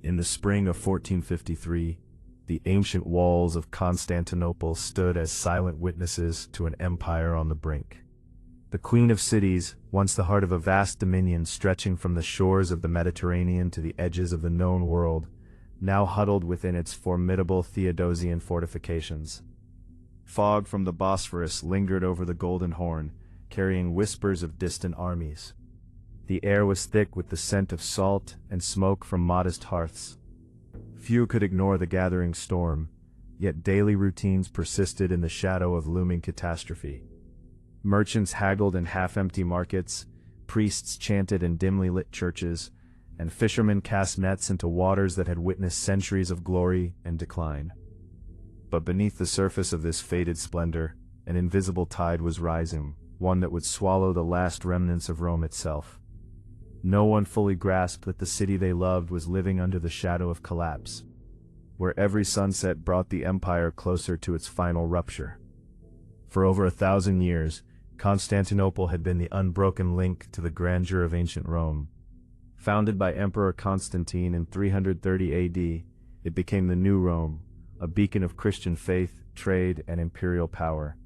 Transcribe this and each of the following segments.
In the spring of 1453, the ancient walls of Constantinople stood as silent witnesses to an empire on the brink. The Queen of Cities, once the heart of a vast dominion stretching from the shores of the Mediterranean to the edges of the known world, now huddled within its formidable Theodosian fortifications. Fog from the Bosphorus lingered over the Golden Horn, carrying whispers of distant armies. The air was thick with the scent of salt and smoke from modest hearths. Few could ignore the gathering storm, yet daily routines persisted in the shadow of looming catastrophe. Merchants haggled in half-empty markets, priests chanted in dimly lit churches, and fishermen cast nets into waters that had witnessed centuries of glory and decline. But beneath the surface of this faded splendor, an invisible tide was rising, one that would swallow the last remnants of Rome itself. No one fully grasped that the city they loved was living under the shadow of collapse, where every sunset brought the empire closer to its final rupture. For over 1,000 years, Constantinople had been the unbroken link to the grandeur of ancient Rome. Founded by Emperor Constantine in 330 AD, it became the New Rome, a beacon of Christian faith, trade, and imperial power.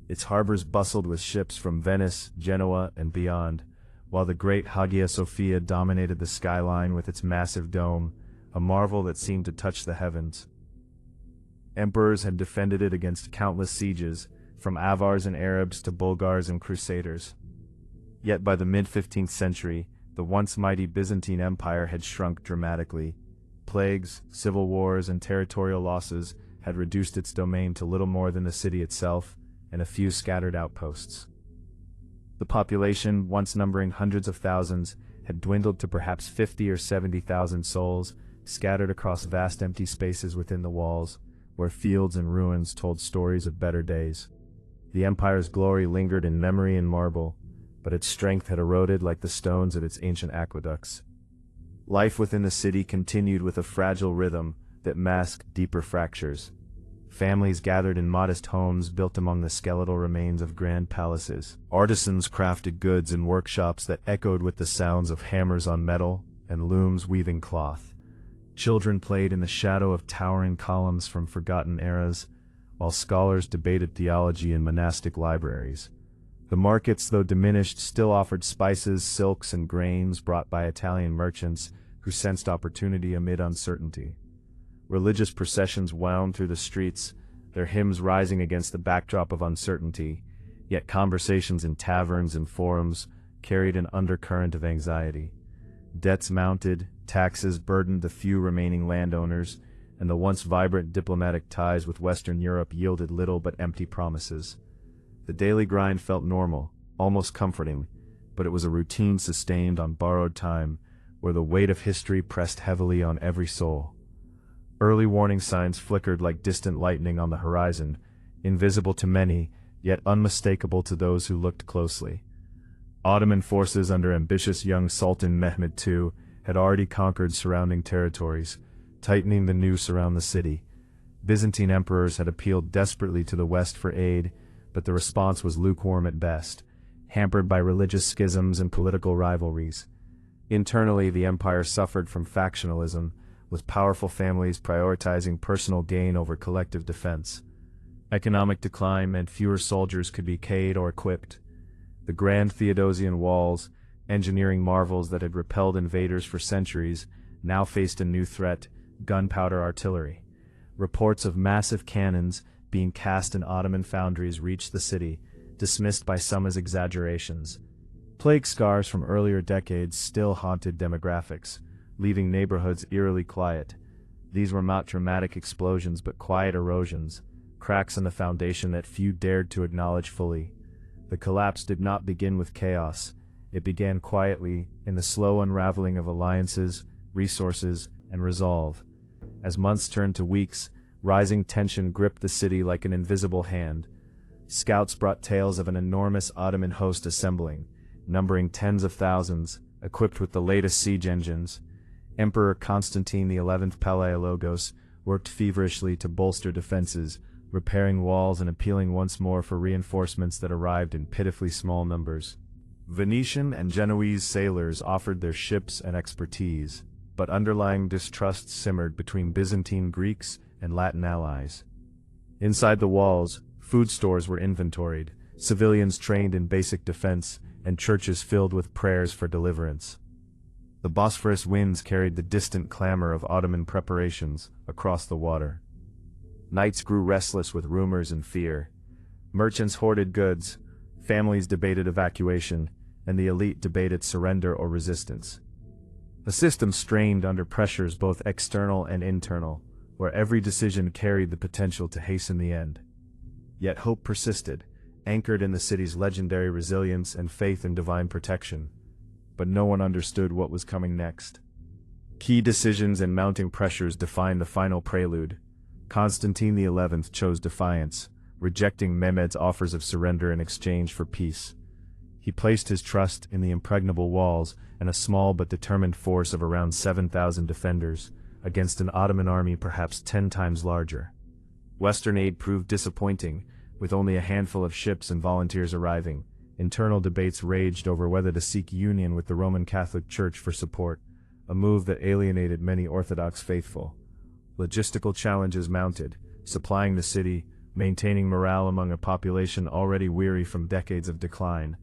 Its harbors bustled with ships from Venice, Genoa, and beyond, while the great Hagia Sophia dominated the skyline with its massive dome, a marvel that seemed to touch the heavens. Emperors had defended it against countless sieges, from Avars and Arabs to Bulgars and Crusaders. Yet by the mid-15th century, the once mighty Byzantine Empire had shrunk dramatically. Plagues, civil wars, and territorial losses had reduced its domain to little more than the city itself and a few scattered outposts. The population, once numbering hundreds of thousands, had dwindled to perhaps 50 or 70,000 souls, scattered across vast empty spaces within the walls, where fields and ruins told stories of better days. The empire's glory lingered in memory and marble, but its strength had eroded like the stones of its ancient aqueducts. Life within the city continued with a fragile rhythm that masked deeper fractures. Families gathered in modest homes built among the skeletal remains of grand palaces. Artisans crafted goods in workshops that echoed with the sounds of hammers on metal and looms weaving cloth. Children played in the shadow of towering columns from forgotten eras, while scholars debated theology in monastic libraries. The markets, though diminished, still offered spices, silks, and grains brought by Italian merchants who sensed opportunity amid uncertainty. Religious processions wound through the streets, their hymns rising against the backdrop of uncertainty, yet conversations in taverns and forums carried an undercurrent of anxiety. Debts mounted, taxes burdened the few remaining landowners, and the once vibrant diplomatic ties with Western Europe yielded little but empty promises. The daily grind felt normal, almost comforting, but it was a routine sustained on borrowed time, where the weight of history pressed heavily on every soul. Early warning signs flickered like distant lightning on the horizon, invisible to many, yet unmistakable to those who looked closely. Ottoman forces under ambitious young Sultan Mehmed II had already conquered surrounding territories, tightening the noose around the city. Byzantine emperors had appealed desperately to the West for aid, but the response was lukewarm at best, hampered by religious schisms and political rivalries. Internally, the empire suffered from factionalism, with powerful families prioritizing personal gain over collective defense. Economic decline meant fewer soldiers could be paid or equipped. The grand Theodosian walls, engineering marvels that had repelled invaders for centuries, now faced a new threat: gunpowder artillery. Reports of massive cannons being cast in Ottoman foundries reached the city, dismissed by some as exaggerations. Plague scars from earlier decades still haunted demographics, leaving neighborhoods eerily quiet. These were not dramatic explosions but quiet erosions, cracks in the foundation that few dared to acknowledge fully. The collapse did not begin with chaos. It began quietly, in the slow unraveling of alliances, resources, and resolve. As months turned to weeks, rising tension gripped the city like an invisible hand. Scouts brought tales of an enormous Ottoman host assembling, numbering tens of thousands, equipped with the latest siege engines. Emperor Constantine XI Palaiologos worked feverishly to bolster defenses, repairing walls and appealing once more for reinforcements that arrived in pitifully small numbers. Venetian and Genoese sailors offered their ships and expertise. but underlying distrust simmered between Byzantine Greeks and Latin allies. Inside the walls, food stores were inventoried, civilians trained in basic defense, and churches filled with prayers for deliverance. The Bosphorus winds carried the distant clamor of Ottoman preparations across the water. Nights grew restless with rumors and fear. Merchants hoarded goods, families debated evacuation, and the elite debated surrender or resistance. The system strained under pressures both external and internal, where every decision carried the potential to hasten the end. Yet hope persisted, anchored in the city's legendary resilience and faith in divine protection. But no one understood what was coming next. Key decisions and mounting pressures defined the final prelude. Constantine XI chose defiance, rejecting Mehmed's offers of surrender in exchange for peace. He placed his trust in the impregnable walls and a small but determined force of around 7,000 defenders, against an Ottoman army perhaps 10 times larger. Western aid proved disappointing, with only a handful of ships and volunteers arriving. Internal debates raged over whether to seek union with the Roman Catholic Church for support, a move that alienated many Orthodox faithful. Logistical challenges mounted, supplying the city, maintaining morale among a population already weary from decades of decline.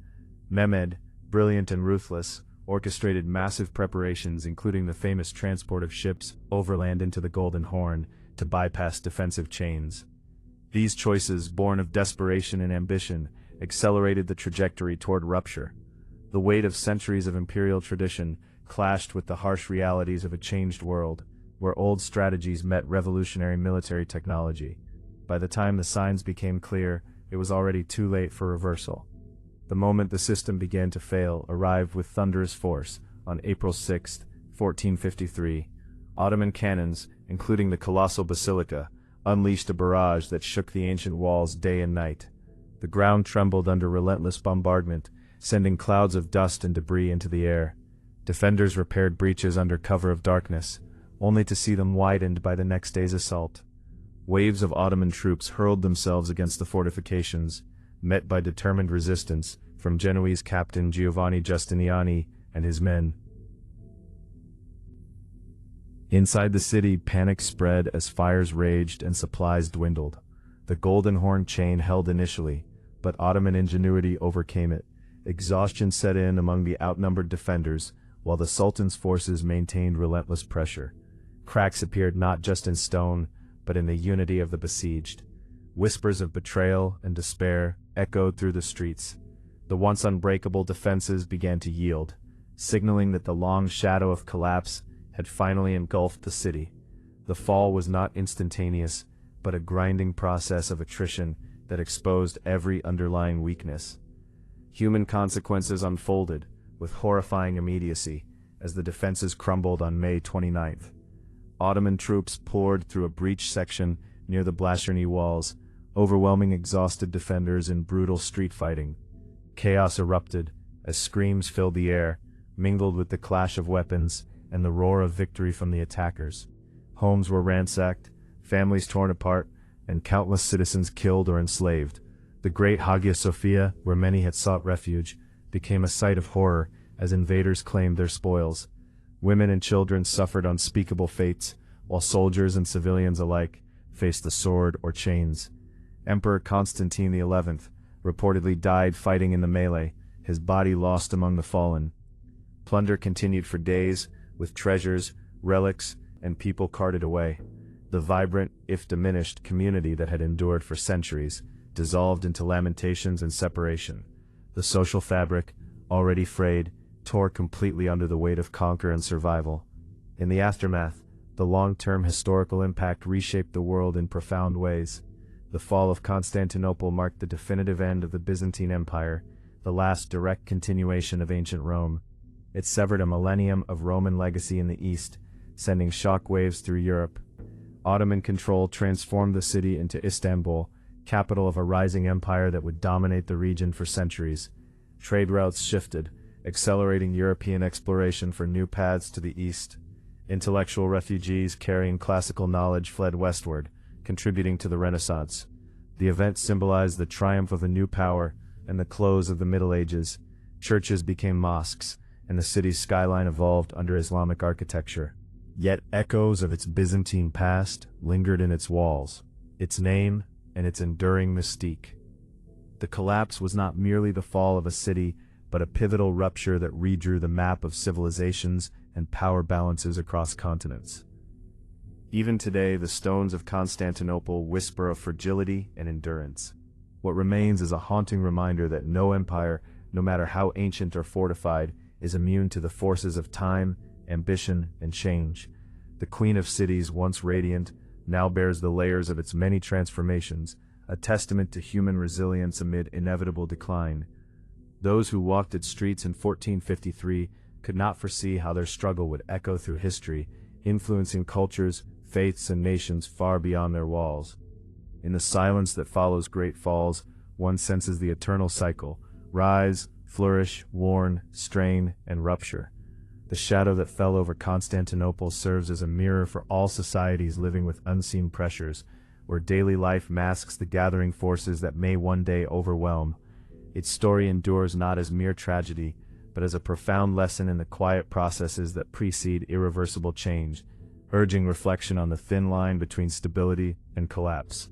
Mehmed, brilliant and ruthless, orchestrated massive preparations including the famous transport of ships overland into the Golden Horn to bypass defensive chains. These choices, born of desperation and ambition, accelerated the trajectory toward rupture. The weight of centuries of imperial tradition clashed with the harsh realities of a changed world, where old strategies met revolutionary military technology. By the time the signs became clear, it was already too late for reversal. The moment the system began to fail arrived with thunderous force. On April 6, 1453, Ottoman cannons, including the colossal basilica, unleashed a barrage that shook the ancient walls day and night. The ground trembled under relentless bombardment, sending clouds of dust and debris into the air. Defenders repaired breaches under cover of darkness, only to see them widened by the next day's assault. Waves of Ottoman troops hurled themselves against the fortifications, met by determined resistance from Genoese captain Giovanni Giustiniani and his men. Inside the city, panic spread as fires raged and supplies dwindled. The Golden Horn chain held initially, but Ottoman ingenuity overcame it. Exhaustion set in among the outnumbered defenders, while the Sultan's forces maintained relentless pressure. Cracks appeared not just in stone, but in the unity of the besieged. Whispers of betrayal and despair echoed through the streets. The once unbreakable defenses began to yield, signaling that the long shadow of collapse had finally engulfed the city. The fall was not instantaneous, but a grinding process of attrition that exposed every underlying weakness. Human consequences unfolded with horrifying immediacy as the defenses crumbled on May 29th. Ottoman troops poured through a breached section near the Blascherny walls, overwhelming exhausted defenders in brutal street fighting. Chaos erupted as screams filled the air, mingled with the clash of weapons and the roar of victory from the attackers. Homes were ransacked, families torn apart, and countless citizens killed or enslaved. The great Hagia Sophia, where many had sought refuge, became a sight of horror as invaders claimed their spoils. Women and children suffered unspeakable fates, while soldiers and civilians alike faced the sword or chains. Emperor Constantine XI reportedly died fighting in the melee, his body lost among the fallen. Plunder continued for days, with treasures, relics, and people carted away. The vibrant, if diminished, community that had endured for centuries dissolved into lamentations and separation. The social fabric, already frayed, tore completely under the weight of conquer and survival. In the aftermath, the long-term historical impact reshaped the world in profound ways. The fall of Constantinople marked the definitive end of the Byzantine Empire, the last direct continuation of ancient Rome. It severed a millennium of Roman legacy in the East, sending shockwaves through Europe. Ottoman control transformed the city into Istanbul, capital of a rising empire that would dominate the region for centuries. Trade routes shifted, accelerating European exploration for new paths to the east. Intellectual refugees carrying classical knowledge fled westward, contributing to the Renaissance. The event symbolized the triumph of a new power and the close of the Middle Ages. Churches became mosques, and the city's skyline evolved under Islamic architecture. Yet echoes of its Byzantine past lingered in its walls, its name, and its enduring mystique. The collapse was not merely the fall of a city, but a pivotal rupture that redrew the map of civilizations and power balances across continents. Even today, the stones of Constantinople whisper of fragility and endurance. What remains is a haunting reminder that no empire, no matter how ancient or fortified, is immune to the forces of time, ambition, and change. The Queen of Cities, once radiant, now bears the layers of its many transformations, a testament to human resilience amid inevitable decline. Those who walked its streets in 1453 could not foresee how their struggle would echo through history, influencing cultures, faiths, and nations far beyond their walls. In the silence that follows great falls, one senses the eternal cycle: rise, flourish, warn, strain, and rupture. The shadow that fell over Constantinople serves as a mirror for all societies living with unseen pressures, where daily life masks the gathering forces that may one day overwhelm. Its story endures not as mere tragedy, but as a profound lesson in the quiet processes that precede irreversible change, urging reflection on the thin line between stability and collapse.